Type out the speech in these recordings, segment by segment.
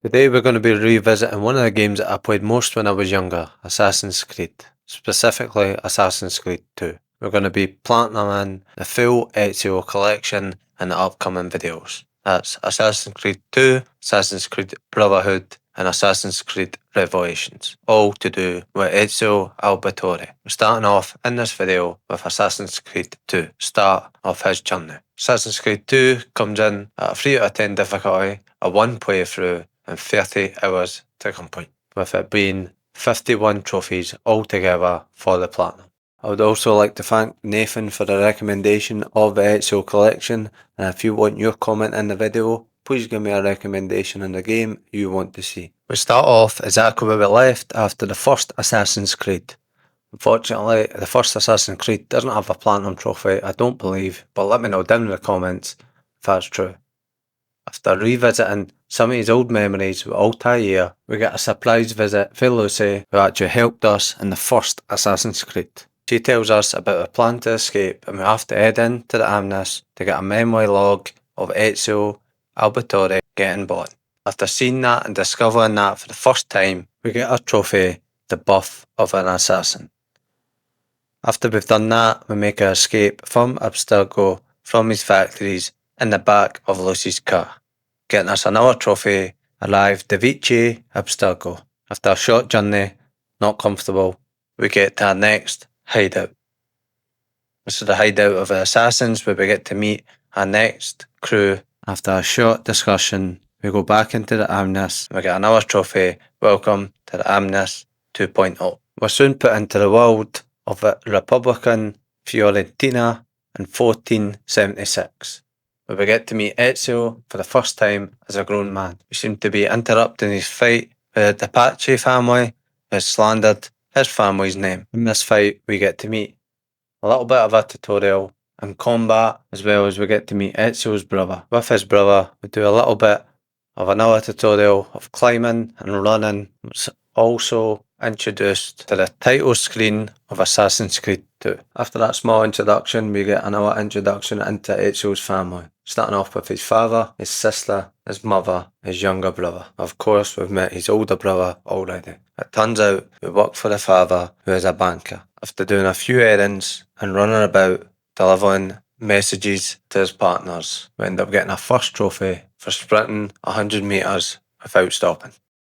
Today we're going to be revisiting one of the games that I played most when I was younger, Assassin's Creed, specifically Assassin's Creed 2. We're going to be platinuming the full Ezio collection in the upcoming videos. That's Assassin's Creed 2, Assassin's Creed Brotherhood, and Assassin's Creed Revelations, all to do with Ezio Auditore. We're starting off in this video with Assassin's Creed 2, start of his journey. Assassin's Creed 2 comes in at a 3 out of 10 difficulty, a 1 playthrough, and 30 hours to complete, with it being 51 trophies altogether for the platinum. I would also like to thank Nathan for the recommendation of the Ezio collection, and if you want your comment in the video, please give me a recommendation on the game you want to see. We start off exactly where we left after the first Assassin's Creed. Unfortunately, the first Assassin's Creed doesn't have a platinum trophy, I don't believe, but let me know down in the comments if that's true. After revisiting some of his old memories with Altair, we get a surprise visit from Lucy, who actually helped us in the first Assassin's Creed. She tells us about a plan to escape, and we have to head into the Amnes to get a memory log of Ezio Auditore getting born. After seeing that and discovering that for the first time, we get a trophy, the buff of an assassin. After we've done that, we make our escape from Abstergo from his factories in the back of Lucy's car, getting us another trophy, arrive to Vici Abstergo. After a short journey, not comfortable, we get to our next hideout. This is the hideout of the assassins where we get to meet our next crew. After a short discussion, we go back into the Amnes and we get another trophy, welcome to the Amnes 2.0. We're soon put into the world of the Republican Fiorentina in 1476. Where we get to meet Ezio for the first time as a grown man. We seem to be interrupting his fight with the Apache family, who has slandered his family's name. In this fight, we get to meet a little bit of a tutorial in combat, as well as we get to meet Ezio's brother. With his brother, we do a little bit of another tutorial of climbing and running. It's also introduced to the title screen of Assassin's Creed 2. After that small introduction, we get another introduction into Ezio's family, starting off with his father, his sister, his mother, his younger brother. Of course, we've met his older brother already. It turns out we work for the father, who is a banker. After doing a few errands and running about delivering messages to his partners, we end up getting a first trophy for sprinting 100 metres without stopping.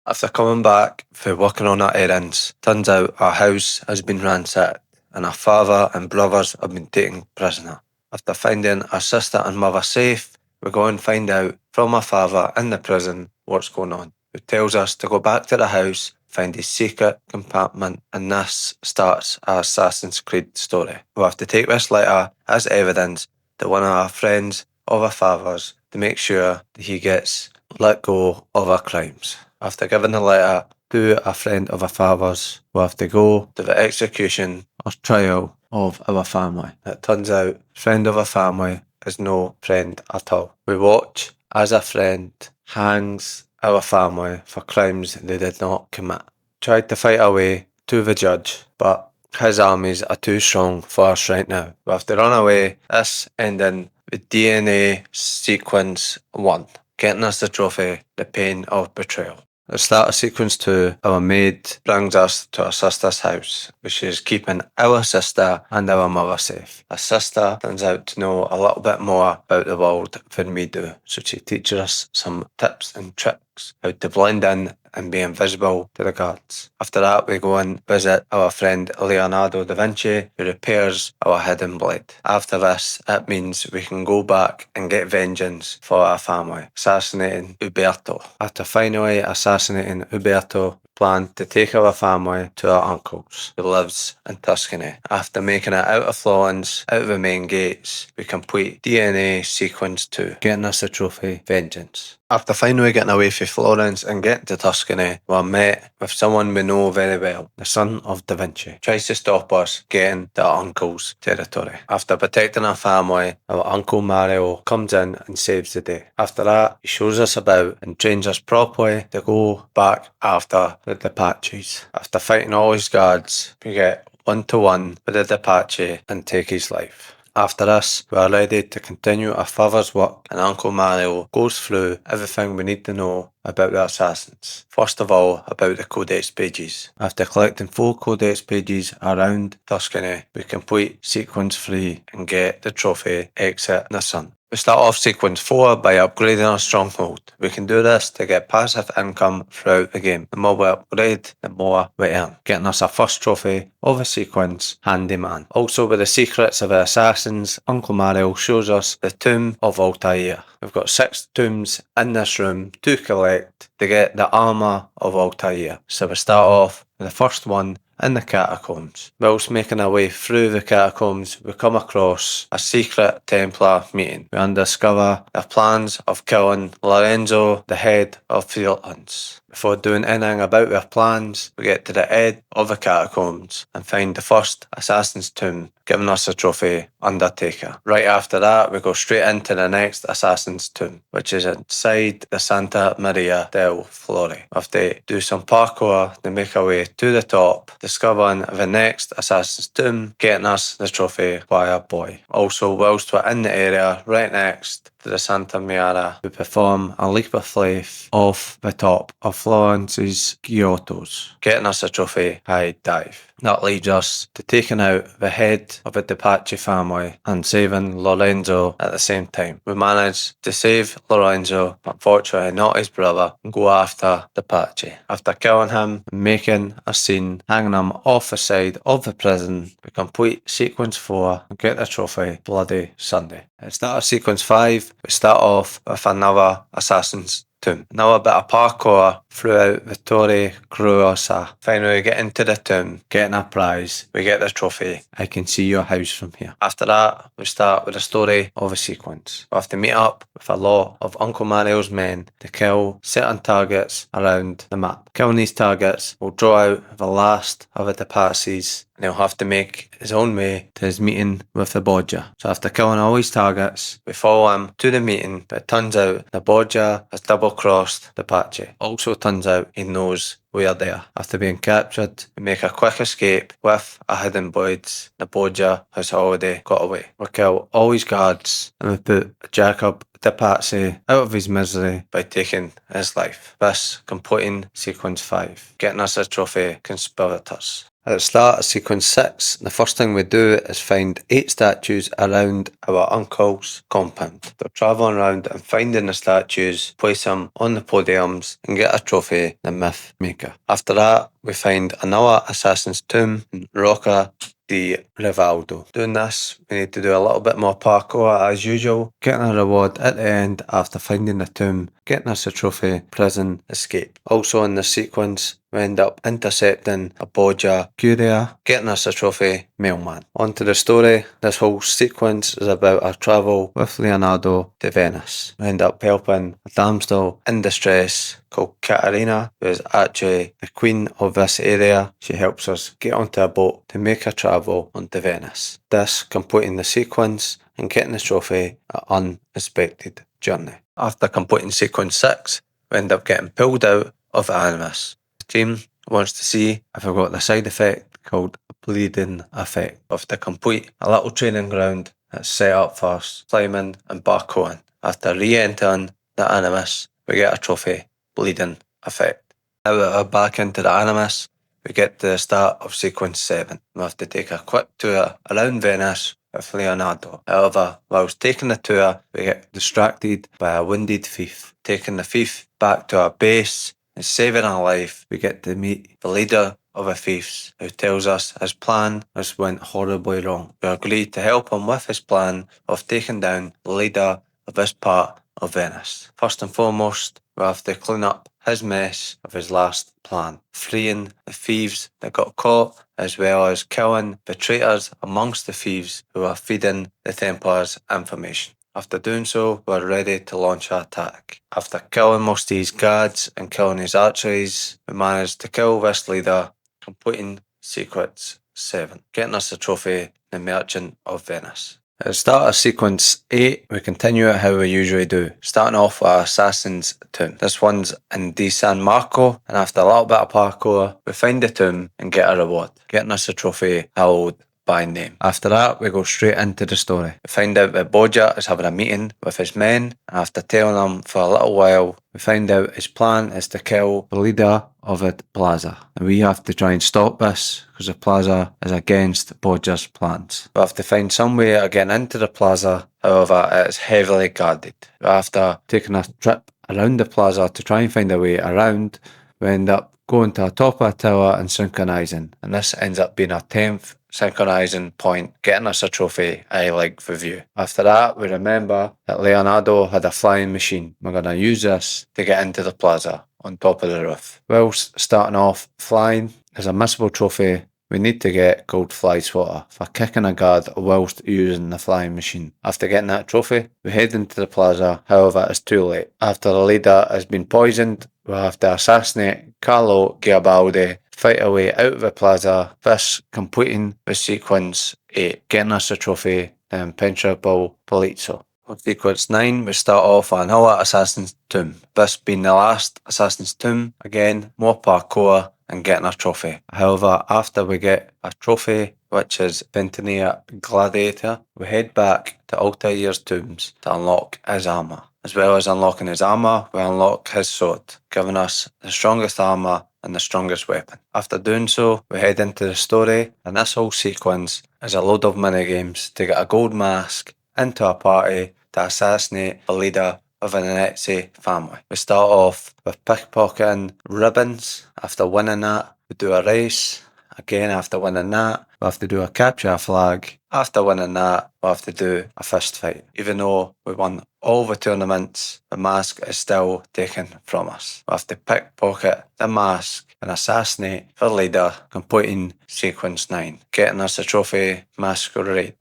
After coming back for working on our errands, turns out our house has been ransacked and our father and brothers have been taken prisoner. After finding our sister and mother safe, we go and find out from our father in the prison what's going on, who tells us to go back to the house, find his secret compartment, and this starts our Assassin's Creed story. We'll have to take this letter as evidence to one of our friends of our father's to make sure that he gets let go of our crimes. After giving the letter to a friend of our father's, we'll have to go to the execution or trial of our family. It turns out the friend of our family is no friend at all. We watch as a friend hangs our family for crimes they did not commit. Tried to fight our way to the judge, but his armies are too strong for us right now. We have to run away, this ending with DNA sequence 1, getting us the trophy, the pain of betrayal. At the start of sequence 2, our maid brings us to our sister's house, where she is keeping our sister and our mother safe. Our sister turns out to know a little bit more about the world than we do, so she teaches us some tips and tricks how to blend in and be invisible to the guards. After that, we go and visit our friend Leonardo da Vinci, who repairs our hidden blade. After this, it means we can go back and get vengeance for our family, assassinating Uberto. After finally assassinating Uberto, plan to take our family to our uncle's, who lives in Tuscany. After making it out of Florence, out of the main gates, we complete DNA sequence 2, getting us the trophy, Vengeance. After finally getting away from Florence and getting to Tuscany, we're met with someone we know very well, the son of Da Vinci. Tries to stop us getting to our uncle's territory. After protecting our family, our uncle Mario comes in and saves the day. After that, he shows us about and trains us properly to go back after the Apaches. After fighting all his guards, we get 1-to-1 with the Apache and take his life. After this, we are ready to continue our father's work, and Uncle Mario goes through everything we need to know about the assassins. First of all, about the Codex pages. After collecting 4 Codex pages around Tuscany, we complete sequence 3 and get the trophy Exit the Sun. We start off sequence 4 by upgrading our stronghold. We can do this to get passive income throughout the game. The more we upgrade, the more we earn, getting us our first trophy of the sequence, Handyman. Also, with the secrets of the assassins, Uncle Mario shows us the tomb of Altair. We've got 6 tombs in this room to collect to get the armour of Altair. So we start off with the first one in the catacombs. Whilst making our way through the catacombs, we come across a secret Templar meeting. We undiscover their plans of killing Lorenzo, the head of field hunts. Before doing anything about their plans, we get to the end of the catacombs and find the first assassin's tomb, giving us a trophy, Undertaker. Right after that, we go straight into the next assassin's tomb, which is inside the Santa Maria del Fiore. We have to do some parkour to make our way to the top, discovering the next assassin's tomb, getting us the trophy Fire Boy. Also, whilst we're in the area right next to the Santa Maria, we perform a leap of faith off the top of Florence's Giottos, getting us a trophy High Dive. That leads us to taking out the head of the Depace family and saving Lorenzo at the same time. We manage to save Lorenzo, unfortunately not his brother, and go after Depace. After killing him and making a scene, hanging him off the side of the prison, we complete sequence 4 and get the trophy Bloody Sunday. At the start of sequence 5, we start off with another assassin's tomb. Another bit of parkour throughout the Torre Croiosa. Finally we get into the tomb, getting a prize. We get the trophy, I can see your house from here. After that, we start with the story of a sequence. We have to meet up with a lot of Uncle Mario's men to kill certain targets around the map. Killing these targets will draw out the last of the Depaces, and he'll have to make his own way to his meeting with the Borgia. So after killing all his targets, we follow him to the meeting, but it turns out the Borgia has double-crossed the Depace. Also turns out he knows we are there. After being captured, we make a quick escape with a hidden blades. The Borgia has already got away. We kill all his guards and we put Jacob Depace out of his misery by taking his life. This completing sequence 5, getting us a trophy Conspirators. At the start of sequence 6, the first thing we do is find 8 statues around our uncle's compound. We're travelling around and finding the statues, place them on the podiums and get a trophy, the Myth Maker. After that, we find another assassin's tomb in Rocca di Rivaldo. Doing this, we need to do a little bit more parkour as usual, getting a reward at the end after finding the tomb, getting us a trophy, Prison Escape. Also in this sequence, we end up intercepting a Borgia Curia, getting us a trophy, Mailman. On to the story. This whole sequence is about our travel with Leonardo to Venice. We end up helping a damsel in distress called Caterina, who is actually the queen of this area. She helps us get onto a boat to make a travel onto Venice. This completing the sequence and getting the trophy, An Unexpected Journey. After completing sequence 6, we end up getting pulled out of Animus. The team wants to see if I've got the side effect called bleeding effect. We have to complete a little training ground that's set up for climbing and parkouring. After re-entering the Animus, we get a trophy, bleeding effect. Now that we're back into the Animus, we get to the start of sequence 7. We have to take a quick tour around Venice with Leonardo. However, whilst taking the tour, we get distracted by a wounded thief. Taking the thief back to our base and saving our life, we get to meet the leader of the thieves, who tells us his plan has went horribly wrong. We agree to help him with his plan of taking down the leader of this part of Venice. First and foremost, we have to clean up his mess of his last plan, freeing the thieves that got caught, as well as killing the traitors amongst the thieves who are feeding the Templars information. After doing so, we're ready to launch our attack. After killing most of his guards and killing his archeries, we managed to kill this leader, completing sequence 7, getting us the trophy, the Merchant of Venice. At the start of sequence 8, we continue it how we usually do, starting off with our Assassin's Tomb. This one's in Di San Marco, and after a little bit of parkour, we find the tomb and get a reward, getting us a trophy, Hallowed by name. After that, we go straight into the story. We find out that Bodja is having a meeting with his men, and after telling them for a little while, we find out his plan is to kill the leader of the plaza. And we have to try and stop this because the plaza is against Bodja's plans. We have to find some way of getting into the plaza, however, it is heavily guarded. After taking a trip around the plaza to try and find a way around, we end up going to the top of a tower and synchronising. And this ends up being our 10th synchronising point, getting us a trophy I like for view. After that, we remember that Leonardo had a flying machine. We're going to use this to get into the plaza on top of the roof. Whilst starting off flying, there's a missable trophy we need to get called Fly Swatter for kicking a guard whilst using the flying machine. After getting that trophy, we head into the plaza, however it's too late. After the leader has been poisoned, we have to assassinate Carlo Garibaldi, fight our way out of the plaza, thus completing the sequence 8, getting us a trophy, the Impenetrable Palazzo. On sequence 9, we start off on another assassin's tomb. This being the last assassin's tomb, again, more parkour and getting a trophy. However, after we get a trophy, which is Ventania Gladiator, we head back to Altair's tombs to unlock his armour. As well as unlocking his armour, we unlock his sword, giving us the strongest armour and the strongest weapon. After doing so, we head into the story, and this whole sequence is a load of minigames to get a gold mask into a party to assassinate the leader of the Venezia family. We start off with pickpocketing ribbons. After winning that, we do a race. Again, after winning that, we have to do a capture a flag. After winning that, we have to do a fist fight. Even though we won all the tournaments, the mask is still taken from us. We have to pickpocket the mask and assassinate the leader, completing sequence 9, getting us a trophy Masquerade.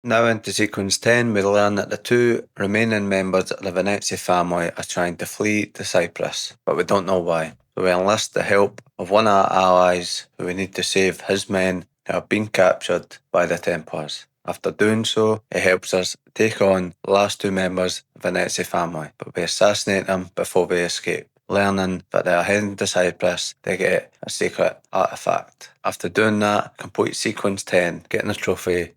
Now into sequence 10, we learn that the 2 remaining members of the Venezia family are trying to flee to Cyprus, but we don't know why. So we enlist the help of one of our allies who we need to save his men who have been captured by the Templars. After doing so, he helps us take on the last 2 members of the Venezia family, but we assassinate them before we escape, learning that they are heading to Cyprus to get a secret artifact. After doing that, complete sequence 10, getting a trophy.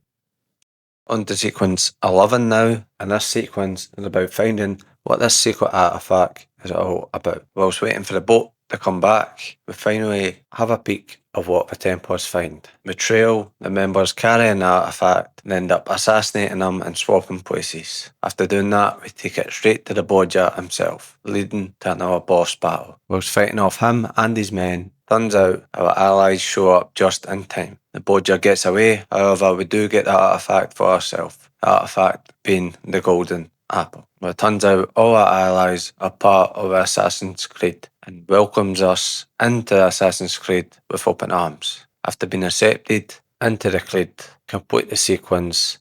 On to sequence 11 now, and this sequence is about finding what this secret artifact is all about. Whilst waiting for the boat to come back, we finally have a peek of what the Templars find. Betrayal, the members carrying the artifact and end up assassinating them and swapping places. After doing that, we take it straight to the Bodja himself, leading to another boss battle. Whilst fighting off him and his men, turns out our allies show up just in time. The Bodja gets away, however we do get the artifact for ourselves, the artifact being the golden apple. But it turns out all our allies are part of Assassin's Creed and welcomes us into Assassin's Creed with open arms. After being accepted into the Creed, complete the sequence.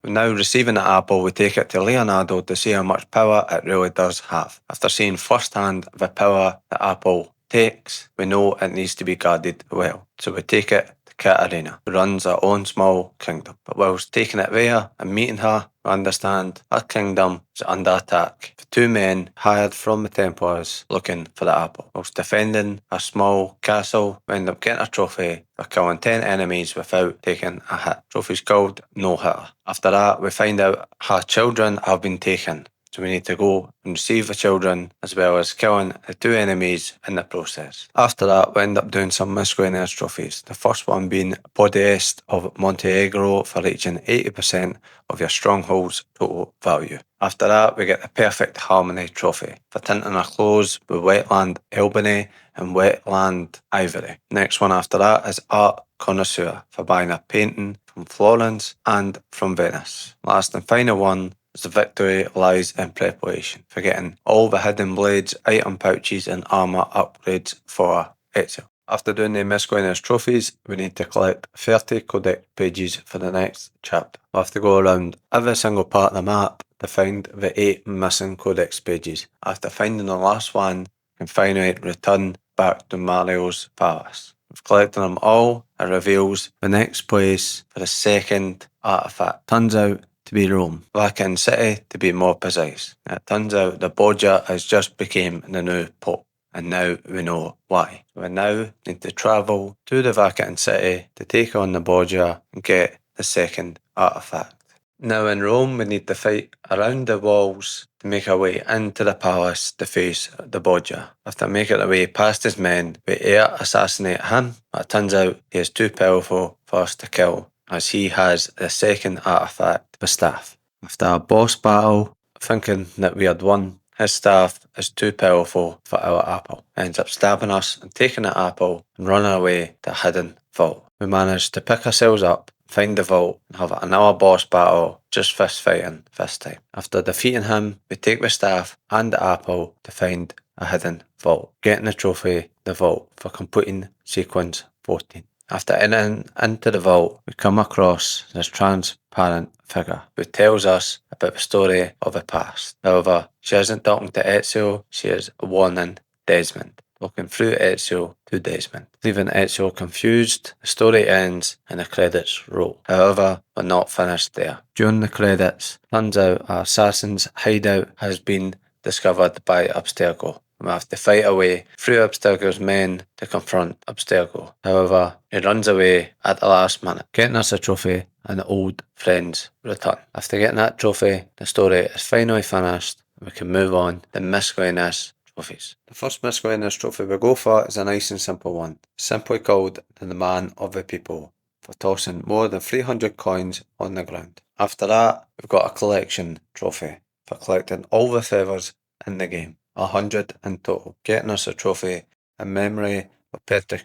Now receiving the apple, we take it to Leonardo to see how much power it really does have. After seeing firsthand the power the apple takes, we know it needs to be guarded well. So we take it to Katerina, who runs her own small kingdom. But whilst taking it there and meeting her, we understand her kingdom is under attack. The 2 men hired from the Templars looking for the apple. Whilst defending a small castle, we end up getting a trophy for killing 10 enemies without taking a hit. Trophy's called No Hitter. After that, we find out her children have been taken. So we need to go and receive the children as well as killing the 2 enemies in the process. After that, we end up doing some miscellaneous trophies. The first one being Podest of Montenegro for reaching 80% of your stronghold's total value. After that, we get the Perfect Harmony trophy for tinting our clothes with Wetland Albany and Wetland Ivory. Next one after that is Art Connoisseur for buying a painting from Florence and from Venice. Last and final one, the victory lies in preparation for getting all the hidden blades, item pouches and armour upgrades for Ezio. After doing the miscellaneous trophies, we need to collect 30 codex pages for the next chapter. We have to go around every single part of the map to find the 8 missing codex pages. After finding the last one, we can finally return back to Mario's palace. We've collected them all, it reveals the next place for the second artifact. Turns out to be Rome, Vatican City to be more precise. It turns out the Borgia has just became the new Pope. and now we know why. We now need to travel to the Vatican City to take on the Borgia and get the second artifact. Now in Rome, we need to fight around the walls to make our way into the palace to face the Borgia. After making our way past his men, we assassinate him, but it turns out he is too powerful for us to kill, as he has the second artifact, the staff. After a boss battle, thinking that we had won, his staff is too powerful for our apple. He ends up stabbing us and taking the apple and running away to a hidden vault. We manage to pick ourselves up, find the vault, and have another boss battle, just fist fighting this time. After defeating him, we take the staff and the apple to find a hidden vault, getting the trophy, the vault, for completing sequence 14. After entering into the vault, we come across this transparent figure who tells us about the story of the past. However, she isn't talking to Ezio, she is warning Desmond, talking through Ezio to Desmond. Leaving Ezio confused, the story ends and the credits roll. However, we're not finished there. During the credits, turns out our assassin's hideout has been discovered by Abstergo. We have to fight our way through Abstergo's men to confront Abstergo. However, he runs away at the last minute, getting us a trophy and the old friends return. After getting that trophy, the story is finally finished and we can move on to miscellaneous trophies. The first miscellaneous trophy we go for is a nice and simple one, simply called the Man of the People, for tossing more than 300 coins on the ground. After that, we've got a collection trophy for collecting all the feathers in the game, 100 in total, getting us a trophy in memory of Peter.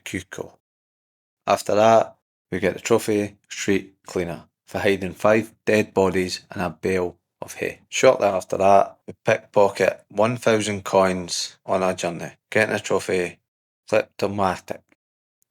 After that, we get the trophy Street Cleaner for hiding 5 dead bodies in a bale of hay. Shortly after that, we pickpocket 1,000 coins on our journey, getting a trophy Kleptomatic.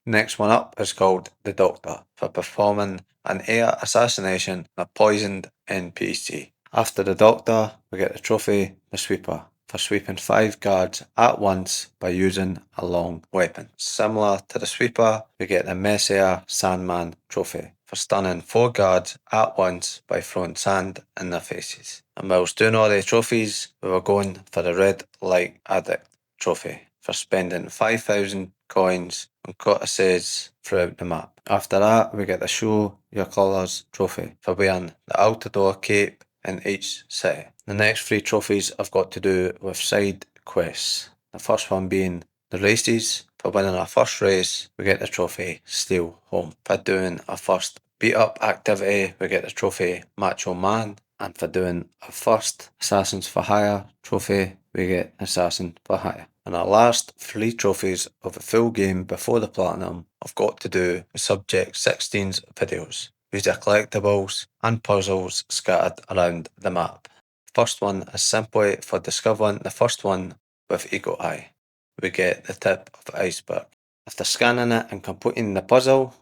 Next one up is called the Doctor for performing an air assassination on a poisoned NPC. After the Doctor, we get the trophy the Sweeper for sweeping 5 guards at once by using a long weapon. Similar to the Sweeper, we get the Messiah Sandman trophy for stunning 4 guards at once by throwing sand in their faces. And whilst doing all the trophies, we were going for the Red Light Addict trophy for spending 5,000 coins on courtesies throughout the map. After that, we get the Show Your Colours trophy for wearing the Auditore cape in each city. The next 3 trophies have got to do with side quests. The first one being the races. For winning our first race, we get the trophy Steal Home. For doing our first beat up activity, we get the trophy Macho Man. And for doing our first Assassins for Hire trophy, we get Assassin for Hire. And our last 3 trophies of the full game before the Platinum have got to do with Subject 16's videos. These are collectibles and puzzles scattered around the map. The first one is simply for discovering the first one with Eagle Eye. We get the tip of the iceberg. After scanning it and completing the puzzle,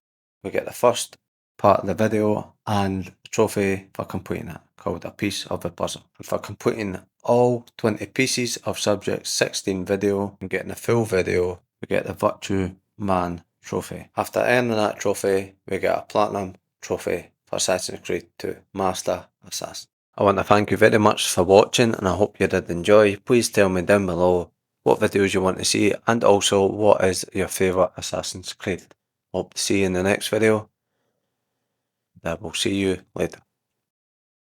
we get the first part of the video and the trophy for completing it, called a piece of the puzzle. And for completing all 20 pieces of Subject 16 video and getting the full video, we get the Virtue Man trophy. After earning that trophy, we get a Platinum trophy for Assassin's Creed 2 Master Assassin. I want to thank you very much for watching and I hope you did enjoy. Please tell me down below what videos you want to see and also what is your favourite Assassin's Creed. Hope to see you in the next video. I will see you later.